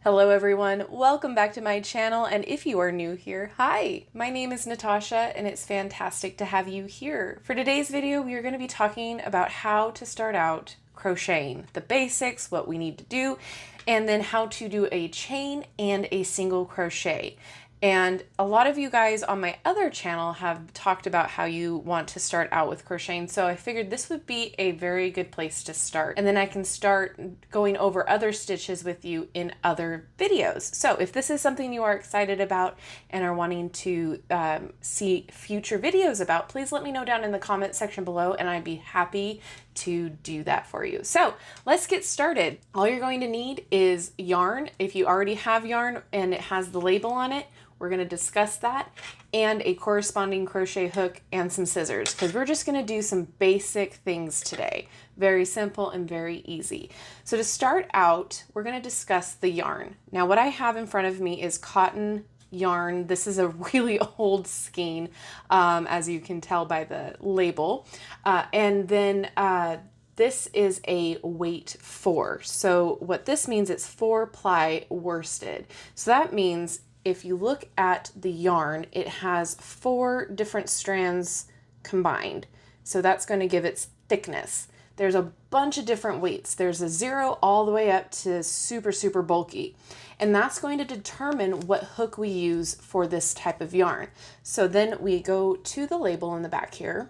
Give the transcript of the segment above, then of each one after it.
Hello everyone, welcome back to my channel, and if you are new here, hi! My name is Natasha and it's fantastic to have you here. For today's video, we are going to be talking about how to start out crocheting, the basics, what we need to do, and then how to do a chain and a single crochet. And a lot of you guys on my other channel have talked about how you want to start out with crocheting, so I figured this would be a very good place to start. And then I can start going over other stitches with you in other videos. So if this is something you are excited about and are wanting to see future videos about, please let me know down in the comment section below and I'd be happy to do that for you. So let's get started. All you're going to need is yarn. If you already have yarn and it has the label on it, we're going to discuss that, and a corresponding crochet hook and some scissors, because we're just going to do some basic things today. Very simple and very easy. So to start out, we're going to discuss the yarn. Now what I have in front of me is cotton yarn. This is a really old skein, as you can tell by the label. And then this is a weight 4. So what this means, it's 4-ply worsted. So that means if you look at the yarn, it has 4 different strands combined. So that's going to give its thickness. There's a bunch of different weights. There's a 0 all the way up to super, super bulky. And that's going to determine what hook we use for this type of yarn. So then we go to the label in the back here.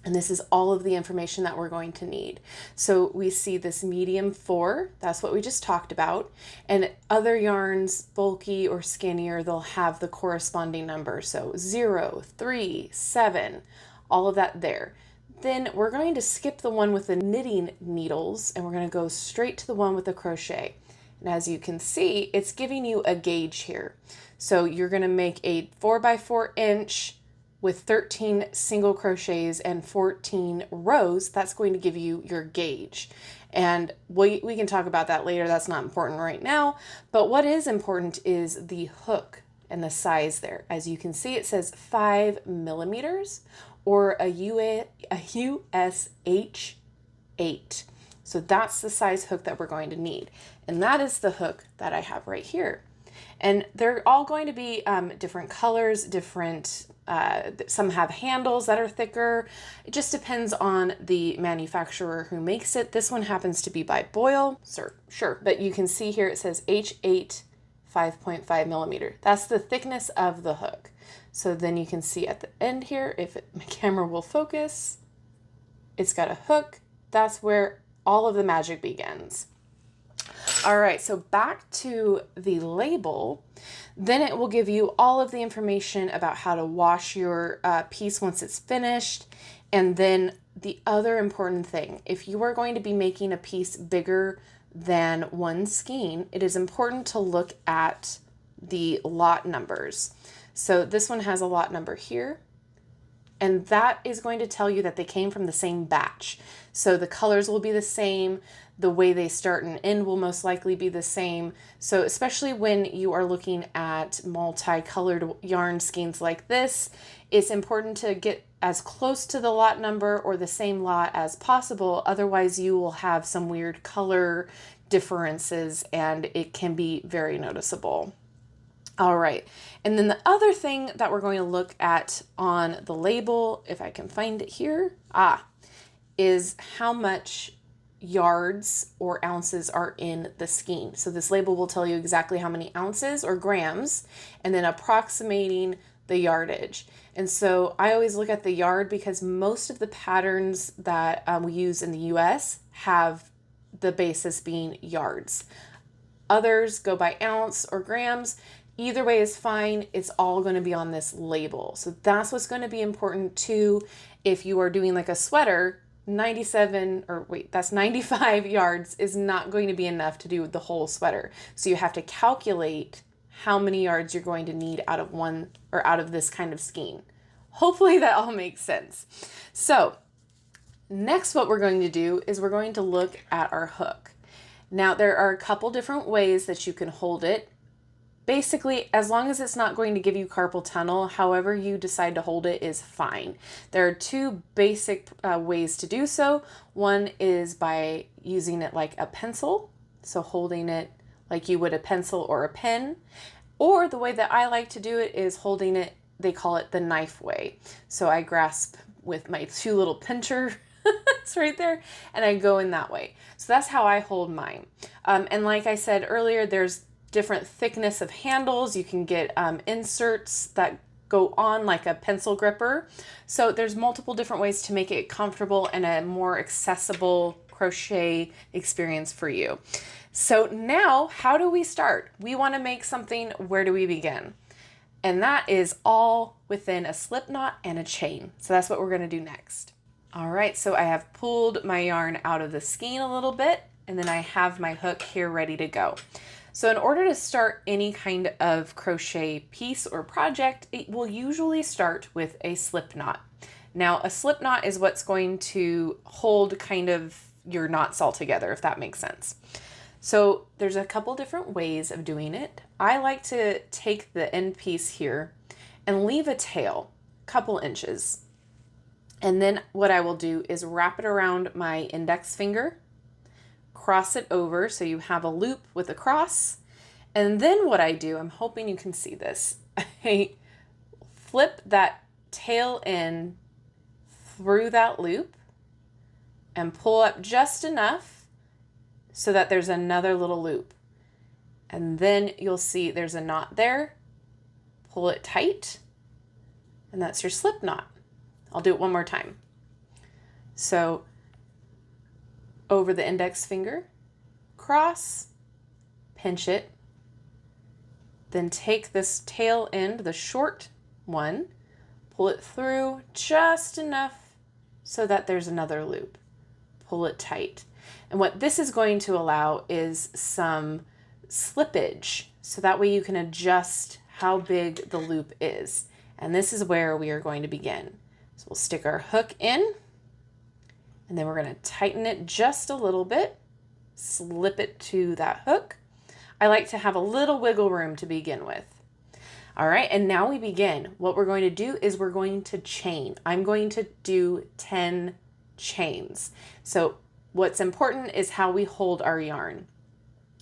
And this is all of the information that we're going to need. So we see this medium 4, that's what we just talked about. And other yarns, bulky or skinnier, they'll have the corresponding number. So 0, 3, 7, all of that there. Then we're going to skip the one with the knitting needles and we're going to go straight to the one with the crochet. And as you can see, it's giving you a gauge here. So you're going to make a 4x4 inch with 13 single crochets and 14 rows. That's going to give you your gauge. And we can talk about that later. That's not important right now. But what is important is the hook and the size there. As you can see, it says 5 millimeters or a US H8. So that's the size hook that we're going to need. And that is the hook that I have right here. And they're all going to be different colors, different, some have handles that are thicker. It just depends on the manufacturer who makes it. This one happens to be by Boyle, sure. But you can see here it says H8 5.5 millimeter. That's the thickness of the hook. So then you can see at the end here, if my camera will focus, it's got a hook. That's where all of the magic begins. All right, so back to the label, then it will give you all of the information about how to wash your piece once it's finished. And then the other important thing, if you are going to be making a piece bigger than one skein, it is important to look at the lot numbers. So this one has a lot number here, and that is going to tell you that they came from the same batch. So the colors will be the same. The way they start and end will most likely be the same. So especially when you are looking at multicolored yarn skeins like this, it's important to get as close to the lot number or the same lot as possible. Otherwise you will have some weird color differences and it can be very noticeable. All right, and then the other thing that we're going to look at on the label, if I can find it here, is how much yards or ounces are in the skein. So this label will tell you exactly how many ounces or grams, and then approximating the yardage. And so I always look at the yard because most of the patterns that we use in the US have the basis being yards. Others go by ounce or grams. Either way is fine. It's all going to be on this label. So that's what's going to be important too. If you are doing like a sweater, 95 yards is not going to be enough to do the whole sweater. So you have to calculate how many yards you're going to need out of one or out of this kind of skein. Hopefully that all makes sense. So next, what we're going to do is we're going to look at our hook. Now there are a couple different ways that you can hold it. Basically, as long as it's not going to give you carpal tunnel, however you decide to hold it is fine. There are 2 basic ways to do so. One is by using it like a pencil, so holding it like you would a pencil or a pen. Or the way that I like to do it is holding it, they call it the knife way. So I grasp with my two little pincher, it's right there, and I go in that way. So that's how I hold mine. And like I said earlier, there's different thickness of handles. You can get inserts that go on like a pencil gripper. So there's multiple different ways to make it comfortable and a more accessible crochet experience for you. So now, how do we start? We want to make something. Where do we begin? And that is all within a slip knot and a chain. So that's what we're going to do next. All right, so I have pulled my yarn out of the skein a little bit, and then I have my hook here ready to go. So in order to start any kind of crochet piece or project, it will usually start with a slip knot. Now, a slip knot is what's going to hold kind of your knots all together, if that makes sense. So there's a couple different ways of doing it. I like to take the end piece here and leave a tail, a couple inches. And then what I will do is wrap it around my index finger, cross it over so you have a loop with a cross. And then what I do, I'm hoping you can see this, I flip that tail end through that loop and pull up just enough so that there's another little loop. And then you'll see there's a knot there. Pull it tight, and that's your slip knot. I'll do it one more time. So over the index finger, cross, pinch it, then take this tail end, the short one, pull it through just enough so that there's another loop. Pull it tight. And what this is going to allow is some slippage, so that way you can adjust how big the loop is. And this is where we are going to begin. So we'll stick our hook in, and then we're going to tighten it just a little bit, slip it to that hook. I like to have a little wiggle room to begin with. All right, and now we begin. What we're going to do is we're going to chain. I'm going to do 10 chains. So what's important is how we hold our yarn.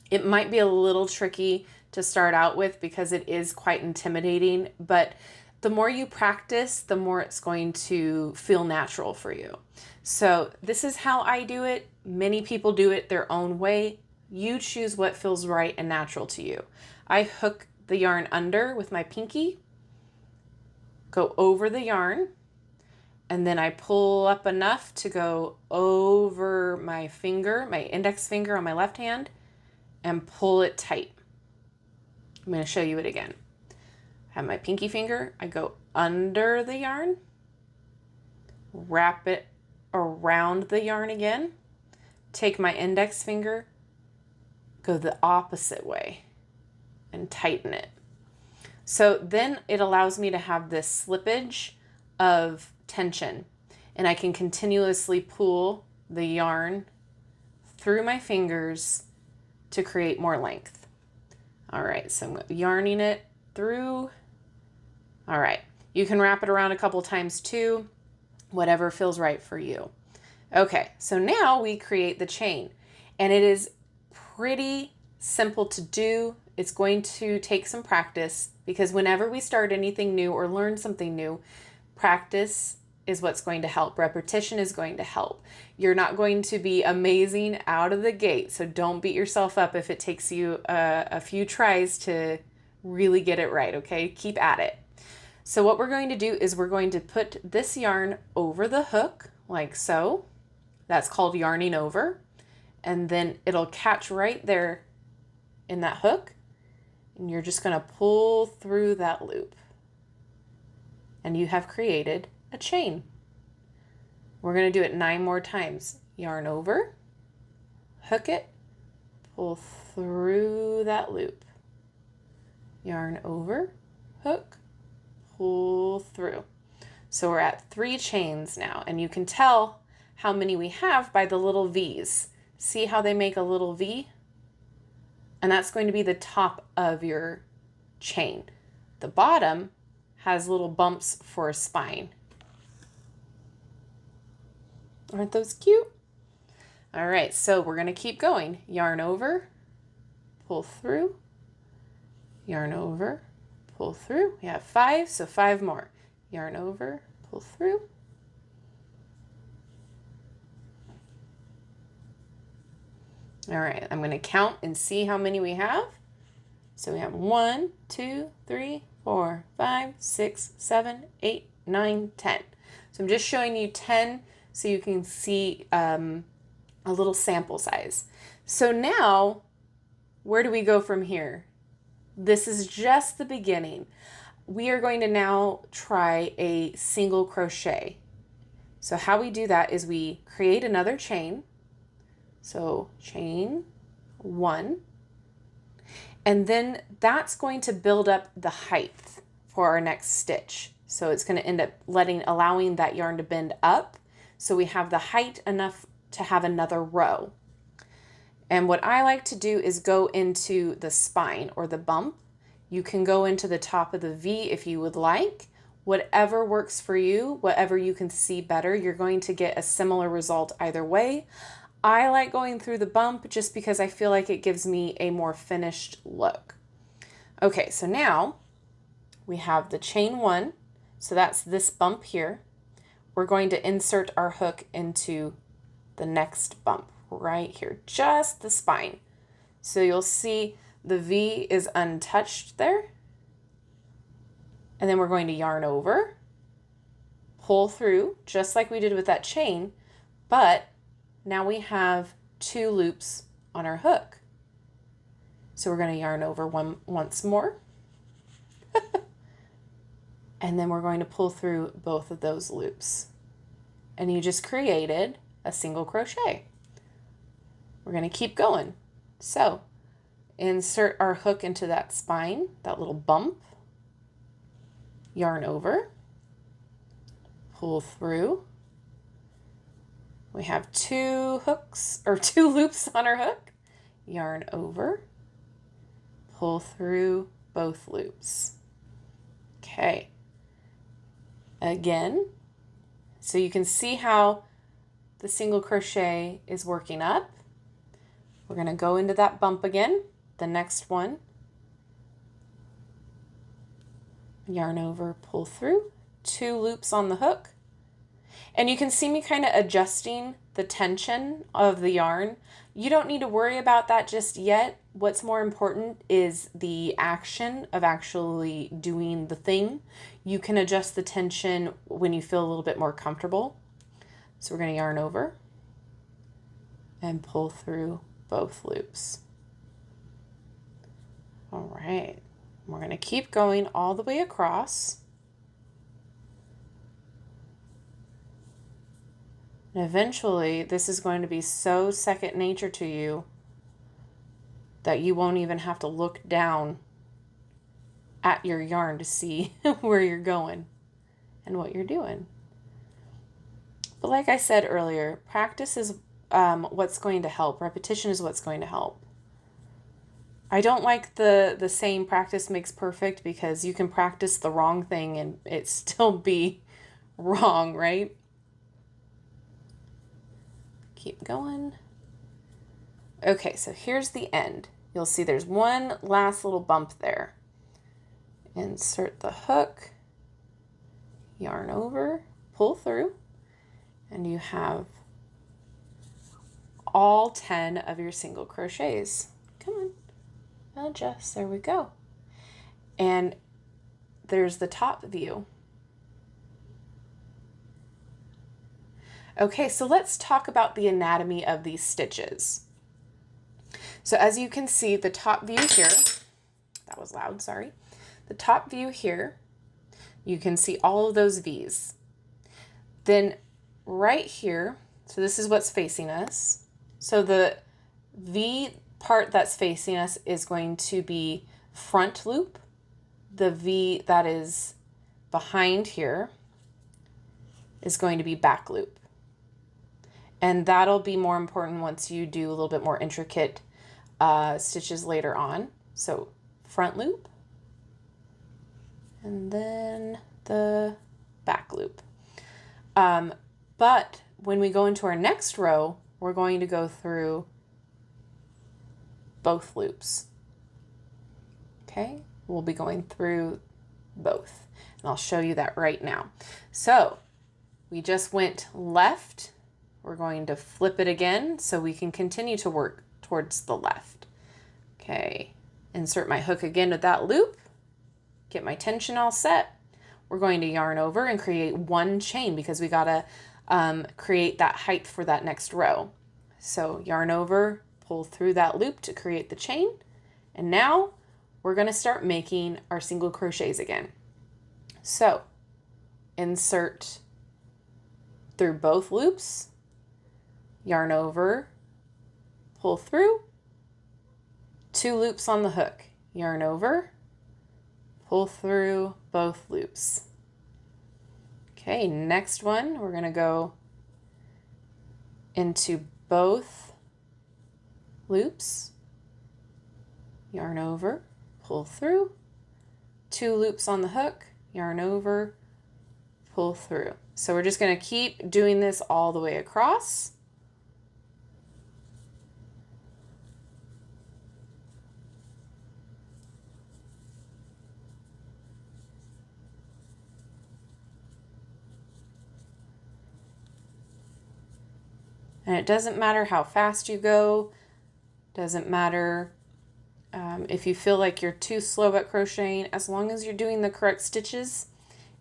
It might be a little tricky to start out with because it is quite intimidating, but the more you practice, the more it's going to feel natural for you. So this is how I do it. Many people do it their own way. You choose what feels right and natural to you. I hook the yarn under with my pinky, go over the yarn, and then I pull up enough to go over my finger, my index finger on my left hand, and pull it tight. I'm going to show you it again. I have my pinky finger. I go under the yarn, wrap it around the yarn again, take my index finger, go the opposite way, and tighten it. So then it allows me to have this slippage of tension, and I can continuously pull the yarn through my fingers to create more length. All right, so I'm yarning it through. All right, you can wrap it around a couple times too, whatever feels right for you. Okay, so now we create the chain, and it is pretty simple to do. It's going to take some practice, because whenever we start anything new or learn something new, practice is what's going to help. Repetition is going to help. You're not going to be amazing out of the gate, so don't beat yourself up if it takes you a few tries to really get it right, okay? Keep at it. So what we're going to do is we're going to put this yarn over the hook, like so. That's called yarning over. And then it'll catch right there in that hook, and you're just going to pull through that loop. And you have created a chain. We're going to do it 9 more times. Yarn over, hook it, pull through that loop. Yarn over, hook, pull through. So we're at 3 chains now, and you can tell how many we have by the little V's. See how they make a little V? And that's going to be the top of your chain. The bottom has little bumps for a spine. Aren't those cute? All right, so we're going to keep going. Yarn over, pull through, yarn over, pull through. We have 5, so 5 more. Yarn over, pull through. All right, I'm going to count and see how many we have. So we have 1, 2, 3, 4, 5, 6, 7, 8, 9, 10. So I'm just showing you 10 so you can see a little sample size. So now, where do we go from here? This is just the beginning. We are going to now try a single crochet. So how we do that is we create another chain. So chain 1, and then that's going to build up the height for our next stitch. So it's going to end up allowing that yarn to bend up. So we have the height enough to have another row. And what I like to do is go into the spine or the bump. You can go into the top of the V if you would like. Whatever works for you, whatever you can see better, you're going to get a similar result either way. I like going through the bump just because I feel like it gives me a more finished look. Okay, so now we have the chain 1. So that's this bump here. We're going to insert our hook into the next bump right here, just the spine. So you'll see the V is untouched there. And then we're going to yarn over, pull through, just like we did with that chain, but now we have 2 loops on our hook. So we're going to yarn over once more. And then we're going to pull through both of those loops. And you just created a single crochet. We're going to keep going. So insert our hook into that spine, that little bump, yarn over, pull through. We have 2 hooks or 2 loops on our hook, yarn over, pull through both loops. Okay. Again, so you can see how the single crochet is working up. We're going to go into that bump again, the next one, yarn over, pull through, 2 loops on the hook. And you can see me kind of adjusting the tension of the yarn. You don't need to worry about that just yet. What's more important is the action of actually doing the thing. You can adjust the tension when you feel a little bit more comfortable. So we're going to yarn over and pull through both loops. All right, we're going to keep going all the way across. And eventually, this is going to be so second nature to you that you won't even have to look down at your yarn to see where you're going and what you're doing. But like I said earlier, practice is what's going to help. Repetition is what's going to help. I don't like the saying practice makes perfect, because you can practice the wrong thing and it still be wrong, right? Keep going. Okay, so here's the end. You'll see there's one last little bump there. Insert the hook, yarn over, pull through, and you have all 10 of your single crochets. Come on, adjust, there we go. And there's the top view. Okay, so let's talk about the anatomy of these stitches. So as you can see, the top view here, that was loud, sorry. The top view here, you can see all of those V's. Then right here, so this is what's facing us. So the V part that's facing us is going to be front loop. The V that is behind here is going to be back loop. And that'll be more important once you do a little bit more intricate stitches later on. So front loop, and then the back loop. But when we go into our next row, we're going to go through both loops. Okay, we'll be going through both, and I'll show you that right now. So we just went left. We're going to flip it again so we can continue to work towards the left. Okay, insert my hook again with that loop, get my tension all set. We're going to yarn over and create one chain because we gotta create that height for that next row. So yarn over, pull through that loop to create the chain, and now we're gonna start making our single crochets again. So insert through both loops, yarn over, pull through, 2 loops on the hook, yarn over, pull through both loops. Okay, next one, we're gonna go into both loops, yarn over, pull through, 2 loops on the hook, yarn over, pull through. So we're just gonna keep doing this all the way across. And it doesn't matter how fast you go, doesn't matter if you feel like you're too slow at crocheting, as long as you're doing the correct stitches,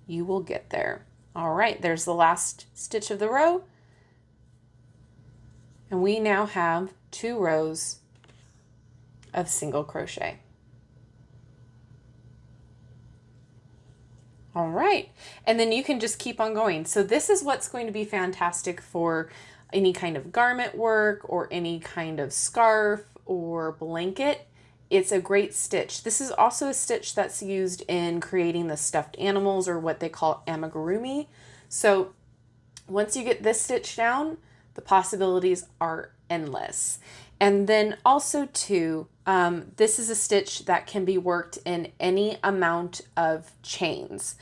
you will get there. All right, there's the last stitch of the row. And we now have 2 rows of single crochet. All right, and then you can just keep on going. So this is what's going to be fantastic for any kind of garment work or any kind of scarf or blanket. It's a great stitch. This is also a stitch that's used in creating the stuffed animals, or what they call amigurumi. So once you get this stitch down, the possibilities are endless. And then also too, this is a stitch that can be worked in any amount of chains.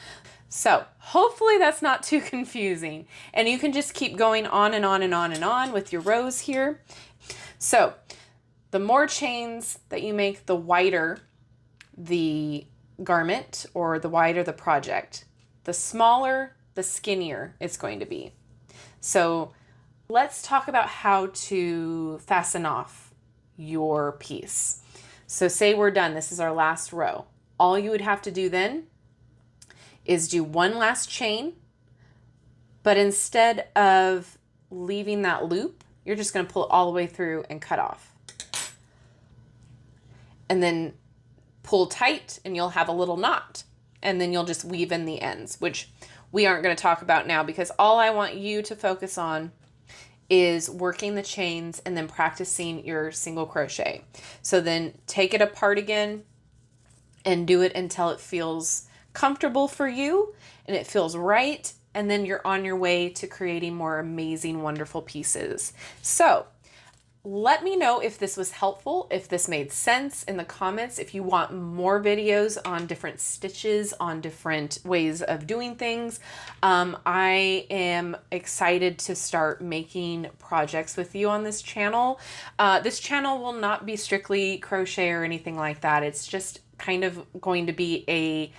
So hopefully that's not too confusing, and you can just keep going on and on and on and on with your rows here. So the more chains that you make, the wider the garment or the wider the project. The smaller, the skinnier it's going to be. So let's talk about how to fasten off your piece. So say we're done, this is our last row. All you would have to do then is do one last chain, but instead of leaving that loop, you're just gonna pull it all the way through and cut off. And then pull tight and you'll have a little knot, and then you'll just weave in the ends, which we aren't gonna talk about now because all I want you to focus on is working the chains and then practicing your single crochet. So then take it apart again and do it until it feels comfortable for you and it feels right, and then you're on your way to creating more amazing, wonderful pieces. So let me know if this was helpful, if this made sense in the comments. If you want more videos on different stitches, on different ways of doing things, I am excited to start making projects with you on this channel. This channel will not be strictly crochet or anything like that. It's just kind of going to be a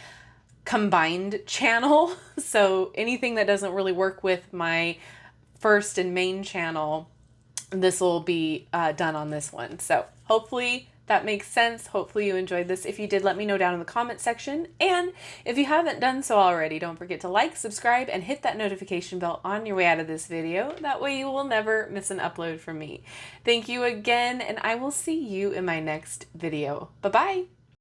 combined channel. So anything that doesn't really work with my first and main channel, this will be done on this one. So hopefully that makes sense. Hopefully you enjoyed this. If you did, let me know down in the comment section. And if you haven't done so already, don't forget to like, subscribe, and hit that notification bell on your way out of this video. That way you will never miss an upload from me. Thank you again, and I will see you in my next video. Bye-bye.